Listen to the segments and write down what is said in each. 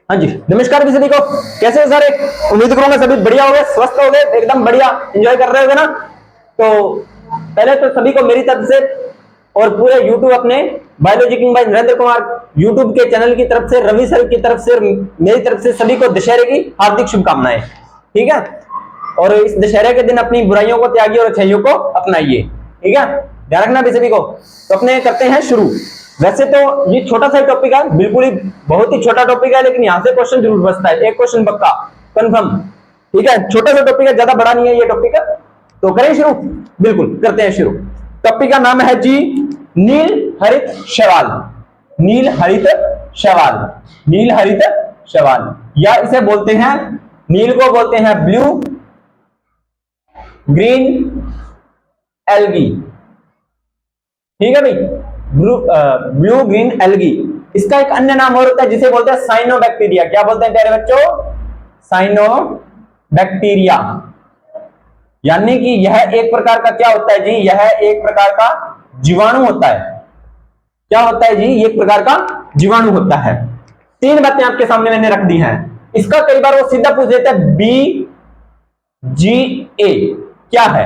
हाँ जी, नमस्कार भी सभी को। कैसे हो सारे? उम्मीद करूंगा सभी बढ़िया हो गए, स्वस्थ हो गए, एकदम बढ़िया एंजॉय कर रहे हो ना। तो पहले तो सभी को मेरी तरफ से और पूरे YouTube अपने biology king bye Narendra Kumar YouTube के चैनल की तरफ से, रवि सर की तरफ से, मेरी तरफ से सभी को दशहरे की हार्दिक शुभकामनाएं। ठीक है, और इस दशहरे के दिन अपनी बुराइयों को त्यागिए और अच्छाइयों को अपनाइए। ठीक है, ध्यान रखना भी सभी को। तो अपने करते हैं शुरू। वैसे तो ये छोटा सा टॉपिक है, बिल्कुल ही बहुत ही छोटा टॉपिक है, लेकिन यहाँ से क्वेश्चन जरूर बचता है, एक क्वेश्चन पक्का कंफर्म। ठीक है, छोटा सा टॉपिक है, ज्यादा बड़ा नहीं है ये टॉपिक। तो करें शुरू? बिल्कुल करते हैं शुरू। टॉपिक का नाम है जी नील हरित शैवाल। नील हरित शैवाल, नील हरित शैवाल, या इसे बोलते हैं, नील को बोलते हैं ब्लू ग्रीन एल्गी। ठीक है भाई, ब्लू ग्रीन एल्गी। इसका एक अन्य नाम और होता है जिसे बोलते हैं साइनोबैक्टीरिया। क्या बोलते हैं प्यारे बच्चों? साइनोबैक्टीरिया। यानी कि यह एक प्रकार का क्या होता है जी? यह एक प्रकार का जीवाणु होता है। क्या होता है जी? एक प्रकार का जीवाणु होता है। तीन बातें आपके सामने मैंने रख दी हैं। इसका कई बार वो सीधा पूछ देता है BGA क्या है,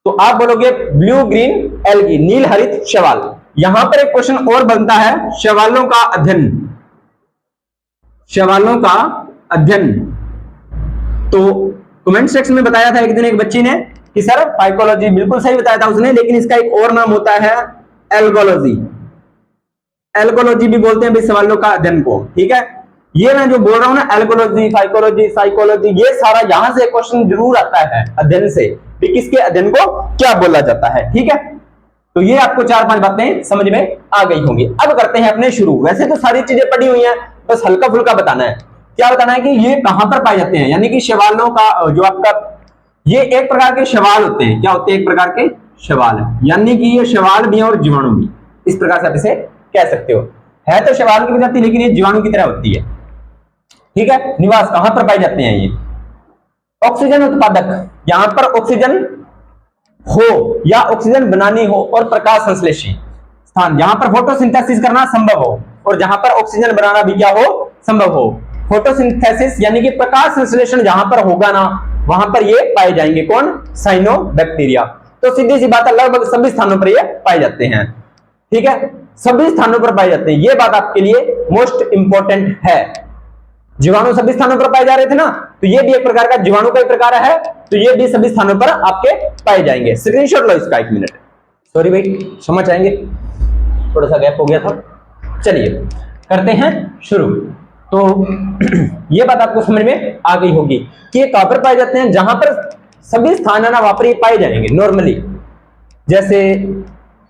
तो आप बोलोगे ब्लू ग्रीन एल्गी, नील हरित शैवाल। यहां पर एक क्वेश्चन और बनता है, शैवालों का अध्ययन। शैवालों का अध्ययन। तो कमेंट सेक्शन में बताया था एक दिन एक बच्ची ने कि सर फाइकोलॉजी, बिल्कुल सही बताया था उसने, लेकिन इसका एक और नाम होता है एल्गोलॉजी। एल्गोलॉजी भी बोलते हैं भाई सवालों का अध्ययन को। ठीक है, ये मैं जो बोल रहा हूं ना, एल्गोलॉजी, फाइकोलॉजी, साइकोलॉजी, ये सारा यहां से क्वेश्चन जरूर आता है अध्ययन से, कि किसके अध्ययन को क्या बोला जाता है। ठीक है, तो ये आपको 4-5 बातें समझ में आ गई होंगी। अब करते हैं अपने शुरू। वैसे तो सारी चीजें पढ़ी हुई हैं, बस हल्का फुल्का बताना है। क्या बताना है कि ये कहां पर पाए जाते हैं, यानी कि शैवालों का जो आपका, ये एक प्रकार के शैवाल होते हैं। क्या होते हैं? एक प्रकार के शैवाल, यानी कि ये शैवाल भी और जीवाणु भी, इस प्रकार से आप इसे कह सकते हो। है तो शैवाल की प्रजाति, लेकिन ये जीवाणु की तरह होती है। ठीक है, निवास कहां पर पाए जाते हैं ये? ऑक्सीजन उत्पादक, यहां पर ऑक्सीजन हो या ऑक्सीजन बनानी हो, और प्रकाश संश्लेषी स्थान, जहां पर फोटोसिंथेसिस करना संभव हो और जहां पर ऑक्सीजन बनाना भी क्या हो? संभव हो। फोटोसिंथेसिस यानी कि प्रकाश संश्लेषण जहां पर होगा ना, वहां पर ये पाए जाएंगे। कौन? साइनोबैक्टीरिया। तो सीधी सी बात है, लगभग सभी स्थानों पर ये पाए जाते हैं। ठीक है, सभी स्थानों पर पाए जाते हैं, ये बात आपके लिए मोस्ट इंपॉर्टेंट है। जीवाणु सभी स्थानों पर पाए जा रहे थे ना, तो ये भी एक प्रकार का जीवाणु का एक प्रकार है, तो ये भी सभी स्थानों पर आपके पाए जाएंगे। स्क्रीनशॉट लो इसका, 1 मिनट। सॉरी भाई, क्षमा चाहेंगे, थोड़ा सा गैप हो गया था। चलिए करते हैं शुरू। तो ये बात आपको समझ में आ गई होगी कि ये कहां पर पाए जाते हैं। जहां पर सभी स्थान है ना, वहां पर ये पाए जाएंगे नॉर्मली। जैसे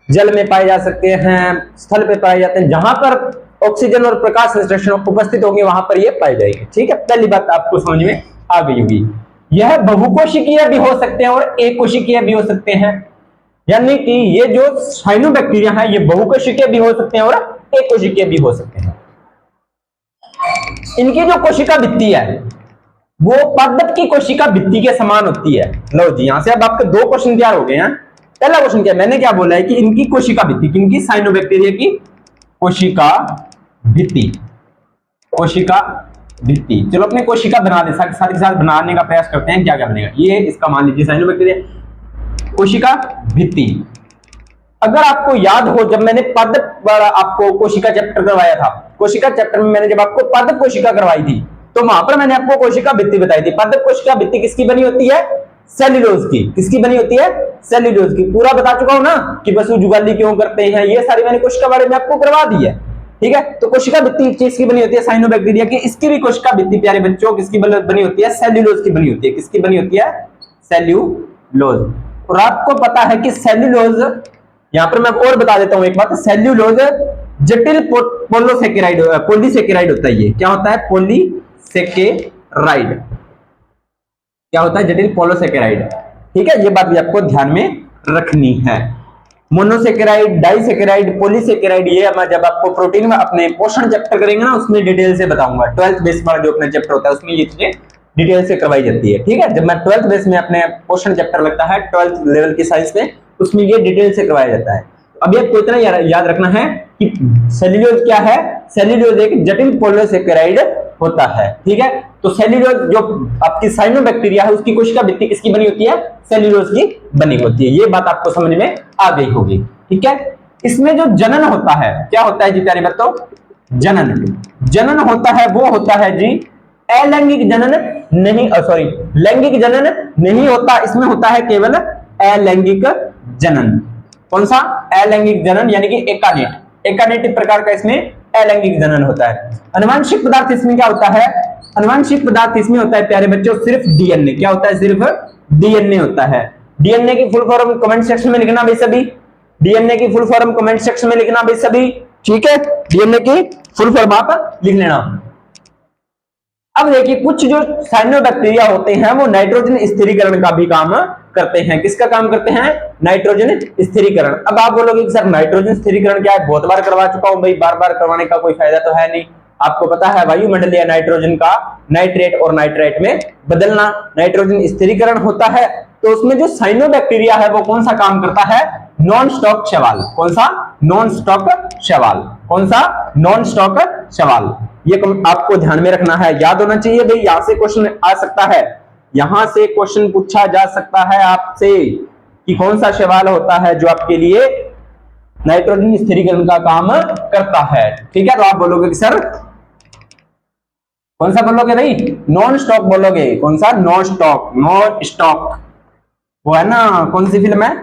जल में पाए जा सकते हैं, स्थल पे पाए जाते हैं, जहां पर ऑक्सीजन और प्रकाश संश्लेषण उपस्थित होंगे वहां पर ये पाए जाएंगे। ठीक है, पहली बात आपको समझ में आ गई होगी। यह बहुकोशिकीय भी हो सकते हैं और एक कोशिकीय भी हो सकते हैं, यानी कि ये जो साइनोबैक्टीरिया है ये बहुकोशिकीय भी हो सकते हैं और एक कोशिकीय भी हो सकते हैं। इनकी जो कोशिका भित्ति है वो पादप की कोशिका भित्ति के समान होती है। लो जी, यहां से अब आपके 2 क्वेश्चन तैयार हो गए हैं। पहला क्वेश्चन क्या, मैंने क्या बोला है कि इनकी कोशिका भित्ति, किनकी? साइनोबैक्टीरिया की कोशिका भित्ति। कोशिका भित्ति, चलो अपने कोशिका बना दे, साथ के साथ बनाने का प्रयास करते हैं। क्या क्या बनेगा ये, इसका मान लीजिए साइनोबैक्टीरिया कोशिका भित्ति। अगर आपको याद हो, जब मैंने पादप वाला आपको कोशिका चैप्टर करवाया था, कोशिका चैप्टर में मैंने जब आपको पादप कोशिका करवाई थी, तो वहां पर मैंने आपको कोशिका भित्ति बताई थी। पादप कोशिका भित्ति किसकी बनी होती है? सेल्यूलोज की। किसकी बनी होती है? सेल्यूलोज की। पूरा बता चुका हूं ना कि वसु जुगाली क्यों करते हैं, ये सारी मैंने कोशिका बारे में आपको करवा दी है। ठीक है, तो कोशिका भित्ति चीज की बनी होती है साइनोबैक्टीरिया की। इसकी भी कोशिका भित्ति प्यारे बच्चों किसकी बनी होती है? सेल्यूलोज की बनी होती है। किसकी बनी होती है? सेल्यूलोज। और आपको पता है कि सेल्यूलोज, यहां पर मैं और बता देता हूं एक बात, सेल्यूलोज जटिल पॉलीसेकेराइड होता है। ये क्या होता है? पॉलीसेकेराइड। क्या होता है? जटिल पॉलीसेकेराइड। ठीक है, ये बात भी आपको ध्यान में रखनी है। मोनोसेकेराइड, डाइसेकेराइड, पॉलीसेकेराइड, ये मैं जब आपको प्रोटीन में अपने पोषण चैप्टर करेंगे ना, उसमें डिटेल से बताऊंगा। 12th बेस वाला जो अपना चैप्टर होता है उसमें ये चीजें डिटेल से करवाई जाती है। ठीक है, जब मैं 12th बेस में अपने पोषण चैप्टर लगता है 12th लेवल की साइंस में, उसमें ये डिटेल से करवाया जाता है। अभी आपको इतना याद रखना है कि सेल्यूलोज क्या है, सेल्यूलोज एक जटिल पॉलीसेकेराइड होता है, ठीक है। तो सेल्यूलोज जो आपकी साइनोबैक्टीरिया है उसकी कोशिका भित्ति किसकी बनी होती है, सेल्यूलोज की बनी होती है। ये बात आपको समझ में आ गई होगी, ठीक है। इसमें जो जनन होता है, क्या होता है जी प्यारे बच्चों, जनन होता है वो होता है जी अलैंगिक जनन नहीं, सॉरी लैंगिक जनन नहीं होता, इसमें होता है केवल अलैंगिक जनन। कौन सा, अलैंगिक जनन, यानी कि एकानेटिक प्रकार का इसमें अलैंगिक जनन होता है। अनुवांशिक पदार्थ इसमें क्या होता है, अनुवांशिक पदार्थ इसमें होता है प्यारे बच्चों सिर्फ डीएनए। क्या होता है, सिर्फ डीएनए होता है। डीएनए की फुल फॉर्म कमेंट सेक्शन में लिखना भाई सभी, डीएनए की फुल फॉर्म कमेंट सेक्शन में लिखना भाई सभी, ठीक है। डीएनए की फुल फॉर्म आप लिख लेना। अब देखिए कुछ जो साइनोबैक्टीरिया होते हैं वो नाइट्रोजन स्थिरीकरण का भी काम करते हैं। किसका काम करते हैं, नाइट्रोजन स्थिरीकरण। अब आप बोलोगे कि सर नाइट्रोजन स्थिरीकरण क्या है, बहुत बार करवा चुका हूं भाई, बार बार करवाने का कोई फायदा तो है नहीं। आपको पता है वायुमंडलीय नाइट्रोजन का नाइट्रेट और नाइट्राइट में बदलना नाइट्रोजन स्थिरीकरण होता है। तो उसमें जो साइनोबैक्टीरिया है वो कौन सा काम करता है, नॉन स्टॉप सवाल। कौन सा, नॉन स्टॉप सवाल। कौन सा, नॉन स्टॉप सवाल। ये आपको ध्यान में रखना है, याद होना चाहिए भाई। यहां से क्वेश्चन आ सकता है, यहां से क्वेश्चन पूछा जा सकता है आपसे कि कौन सा सवाल होता है जो आपके लिए नाइट्रोजन स्थिरीकरण का काम करता है, ठीक है। तो आप बोलोगे कि सर कौन सा बोलोगे भाई, नॉन स्टॉप बोलोगे। कौन सा, नॉन स्टॉप, नॉन स्टॉप। वो है ना, कौन सी फिल्म है,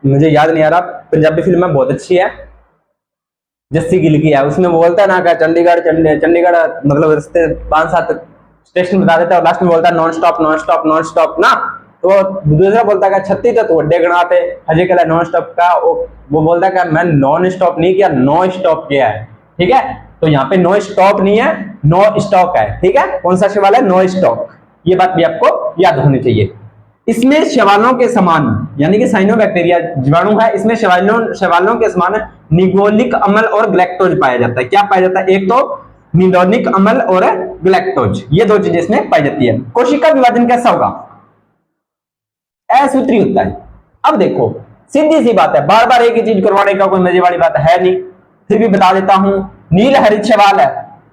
मुझे याद नहीं आ रहा, पंजाबी फिल्म है, बहुत अच्छी है, जस्सी गिल की है। उसमें वो बोलता है ना क्या, चंडीगढ़ चंडीगढ़ मतलब रास्ते 5-7 स्टेशन बता देता है और लास्ट में बोलता है non stop non stop non stop ना। तो दूसरा बोलता है छत्ती तो वड्डे गणाते हजे कला नॉन स्टॉप का, वो बोलता है मैं नॉन स्टॉप नहीं किया, नो स्टॉप किया है, ठीक है। तो यहाँ पे नो स्टॉप नहीं है, नो स्टॉक है, ठीक है। कौन सा सवाल है, नो स्टॉक। ये बात भी आपको याद होनी चाहिए। इसमें शैवालों के समान, यानी कि साइनोबैक्टीरिया जीवाणु है, इसमें शैवालों के समान निगोलिक अम्ल और ग्लैक्टोज पाया जाता है। क्या पाया जाता है, एक तो निगोलिक अम्ल और ग्लैक्टोज, ये दो चीजें इसमें पाई जाती है। कोशिका विभाजन कैसा होगा, असूत्री होता है। अब देखो सीधी सी बात है, बार बार एक ही चीज करवाने का कोई मजे वाली बात है नहीं, फिर भी बता देता हूं। नील हरित शैवाल है,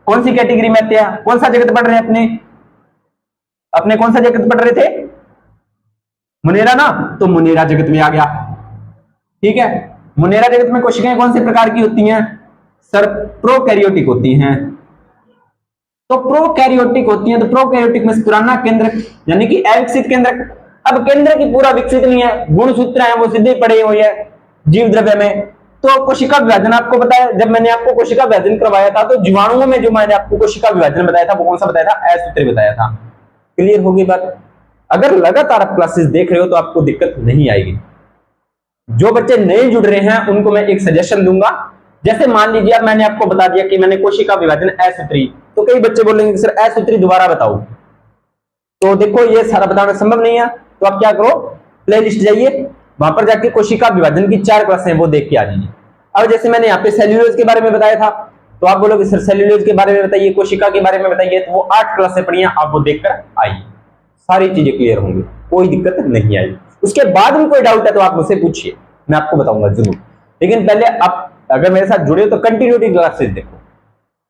कौन सी कैटेगरी में आते हैं, कौन सा जगत पढ़ रहे हैं अपने कौन सा जगत पढ़ रहे थे, मुनेरा ना, तो मुनेरा जगत में आ गया, ठीक है। मुनेरा जगत में कोशिकाएं कौन से प्रकार की होती हैं, सर प्रोकैरियोटिक होती हैं। तो प्रोकैरियोटिक होती हैं, तो प्रोकैरियोटिक में पुराना केंद्र यानी कि अविकसित केंद्र। अब केंद्र की पूरा विकसित नहीं है, गुणसूत्र है वो सीधे पड़े हुए हैं जीव द्रव्य में। तो कोशिका विभाजन आपको बताया, जब मैंने आपको कोशिका विभाजन करवाया था तो जीवाणुओं में जो मैंने आपको कोशिका विभाजन बताया था वो कौन सा बताया था, असूत्री बताया था। क्लियर होगी बात। अगर लगातार आप क्लासेस देख रहे हो तो आपको दिक्कत नहीं आएगी। जो बच्चे नए जुड़ रहे हैं उनको मैं एक सजेशन दूंगा, जैसे मान लीजिए अब मैंने आपको बता दिया कि मैंने कोशिका विभाजन असूत्री, तो कई बच्चे बोलेंगे सर असूत्री दोबारा बताओ। तो देखो ये सारा बताना संभव नहीं है, तो आप क्या करो, प्लेलिस्ट जाइए, वहां पर जाके कोशिका विभाजन की 4 क्लासें वो देख के आ जाइए। अब जैसे मैंने यहाँ पे सेल्यूलोज के बारे में बताया था, तो आप बोलोगे सर सेल्यूलोज के बारे में बताइए, कोशिका के बारे में बताइए, तो वो 8 क्लासें पढ़ी हैं, आप वो देखकर आइए, सारी चीजें क्लियर होंगी, कोई दिक्कत नहीं आएगी। उसके बाद में कोई डाउट है तो आप मुझसे पूछिए, मैं आपको बताऊंगा जरूर। लेकिन पहले आप अगर मेरे साथ जुड़े तो कंटिन्यूटी क्लासेस देखो,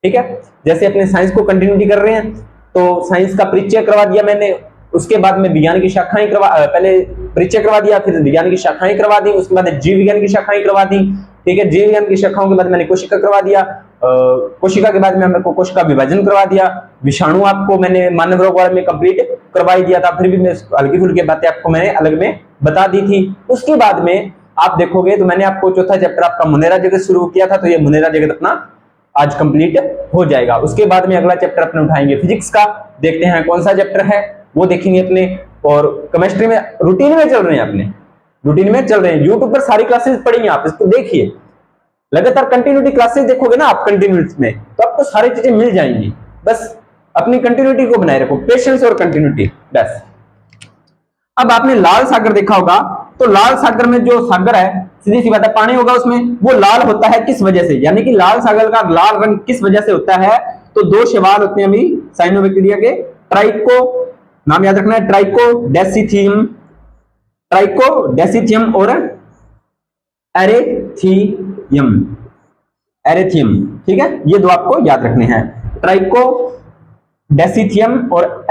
ठीक है। जैसे अपने साइंस को कंटिन्यूटी कर रहे हैं, तो साइंस का परिचय करवा दिया मैंने, उसके बाद में विज्ञान की शाखाएं पहले परिचय करवा दिया, फिर विज्ञान की शाखाएं करवा दी, उसके बाद जीव विज्ञान की शाखाएं करवा दी, ठीक है। जीव विज्ञान की शाखाओं के बाद मैंने कोशिका करवा दिया, कोशिका के बाद में हमको कोशिका विभाजन करवा दिया, विषाणु आपको मैंने मानव रोग वाले में कंप्लीट करवा दिया था, फिर भी मैं हल्की फुल्की बातें आपको मैंने अलग में बता दी थी। उसके बाद में आप देखोगे तो मैंने आपको चौथा चैप्टर आपका मुनेरा जगत शुरू किया था, तो ये मुनेरा जगत अपना आज कंप्लीट हो जाएगा। उसके बाद में अगला चैप्टर अपने उठाएंगे फिजिक्स का, देखते हैं कौन सा चैप्टर है वो देखेंगे अपने। और केमिस्ट्री में रूटीन में चल रहे हैं, अपने रूटीन में चल रहे हैं, यूट्यूब पर सारी क्लासेस पढ़ेंगे, आप इसको देखिए, लगातार कंटिन्यूटी क्लासेस देखोगे ना आप कंटिन्यूटी में, तो आपको सारी चीजें मिल जाएंगी। बस अपनी कंटिन्यूटी को बनाए रखो, पेशेंस और कंटिन्यूटी, बस। अब आपने लाल सागर देखा होगा, तो लाल सागर में जो सागर है, सीधी सी बात है, पानी होगा उसमें, वो लाल होता है किस वजह से, यानी कि लाल सागर का लाल रंग किस वजह से होता है, तो 2 शैवाल होते हैं अभी साइनोबैक्टीरिया के, ट्राइको, नाम याद रखना है, ट्राइकोडेसिथियम और एरेथियम, एरेथियम, ठीक है, ये दो आपको याद रखने हैं, ट्राइकोडेसिथियम और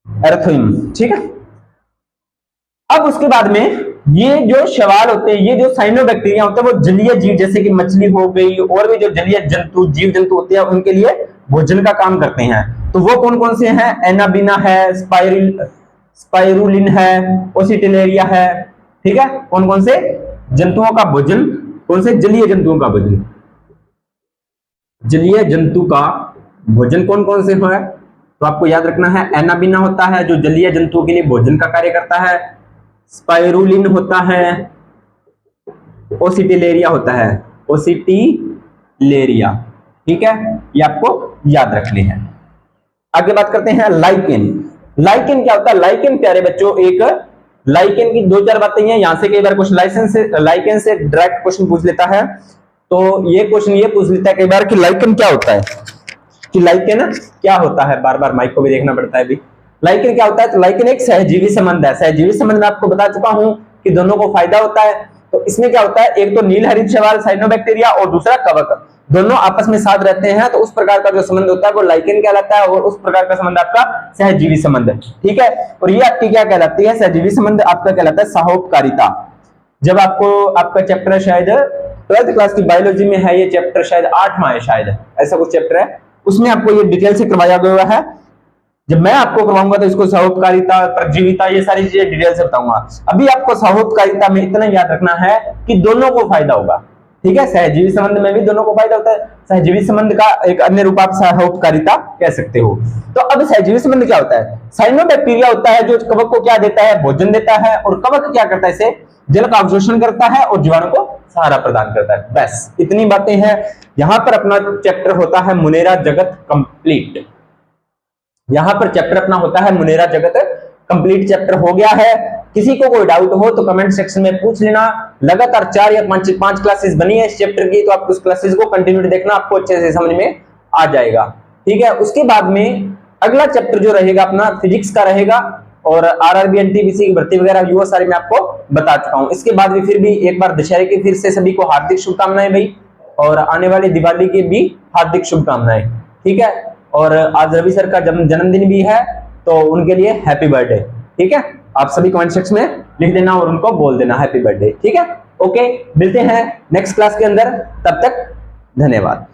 एरेथियम, ठीक है। अब उसके बाद में ये जो सवाल होते हैं, ये जो साइनोबैक्टीरिया होते हैं वो जलीय जीव जैसे कि मछली हो गई और भी जो जलीय जंतु जीव जंतु होते हैं उनके लिए भोजन का काम करते हैं। तो वो कौन कौन से हैं? एनाबिना है, स्पाइरुलिन है, ओसिटिलेरिया है, ठीक है। कौन कौन से जंतुओं का भोजन, कौन से जलीय जंतुओं का भोजन, जलीय जंतु का भोजन कौन कौन से है? तो आपको याद रखना है, एनाबिना होता है जो जलीय जंतुओं के लिए भोजन का कार्य करता है, स्पाइरुलिन होता है, ओसिटिलेरिया होता है, ओसिटिलेरिया, ठीक है, ये आपको याद रखने हैं। आगे बात करते हैं लाइकेन। लाइकेन क्या होता है? लाइकेन प्यारे बच्चों, एक लाइकेन की दो चार बातें हैं, यहां से कई बार क्वेश्चन लाइकेन से डायरेक्ट क्वेश्चन पूछ लेता है। तो ये क्वेश्चन ये पूछ लेता है कई बार कि लाइकेन क्या होता है, कि लाइकेन क्या होता है, बार बार माइक को भी देखना पड़ता है अभी। लाइकेन क्या होता है? तो लाइकेन एक सहजीवी संबंध है। सहजीवी संबंध में आपको बता चुका हूं कि दोनों को फायदा होता है। तो इसमें क्या होता है, एक तो नील हरित शैवाल साइनोबैक्टीरिया और दूसरा कवक, दोनों आपस में साथ रहते हैं, तो उस प्रकार का जो संबंध होता है वो लाइकेन कहलाता है, और उस प्रकार का संबंध आपका सहजीवी संबंध, ठीक है। और ये आपकी क्या कहलाती है? सहजीवी संबंध आपका कहलाता है सहोपकारिता। जब आपको आपका चैप्टर है शायद 12th क्लास की बायोलॉजी में है, ये चैप्टर शायद 8वां है, शायद ऐसा कुछ चैप्टर है, उसमें आपको ये डिटेल से करवाया गया है। जब मैं आपको करवाऊंगा तो इसको सहोपकारिता, परजीविता, ये सारी चीजें डिटेल से बताऊंगा। अभी आपको सहोपकारिता में इतना याद रखना है कि दोनों को फायदा होगा, ठीक है। सहजीवी संबंध में भी दोनों को फायदा होता है। सहजीवी संबंध का एक अन्य रूप आप सहोपकारिता कह सकते हो। तो अब सहजीवी संबंध क्या होता है? साइनोबैक्टीरिया होता है जो कवक को क्या देता है? भोजन देता है, और कवक क्या करता है? इसे जल का अवशोषण करता है और जीवाणु को सहारा प्रदान करता है। बस इतनी बातें हैं। यहां पर अपना चैप्टर होता है मुनेरा जगत कंप्लीट। यहां पर चैप्टर अपना होता है मुनेरा जगत कंप्लीट, चैप्टर हो गया है। किसी को कोई डाउट हो तो कमेंट सेक्शन में पूछ लेना। लगातार 4 या 5 क्लासेस बनी है इस चैप्टर की, तो आप उस क्लासेस को कंटिन्यू देखना, आपको अच्छे से समझ में आ जाएगा, ठीक है। उसके बाद में अगला चैप्टर जो रहेगा अपना फिजिक्स का रहेगा, और आरआरबी एनटीपीसी की भर्ती वगैरह वो सारी मैं आपको बता चुका हूं। इसके बाद भी फिर भी एक बार दशहरे की फिर से सभी को हार्दिक शुभकामनाएं भाई, और आने वाली दिवाली की भी हार्दिक शुभकामनाएं, ठीक है। और आज रवि सर का जन्मदिन भी है, तो उनके लिए हैप्पी बर्थडे, ठीक है। आप सभी कमेंट सेक्शन में लिख देना और उनको बोल देना हैप्पी बर्थडे, ठीक है। ओके, मिलते हैं नेक्स्ट क्लास के अंदर, तब तक धन्यवाद।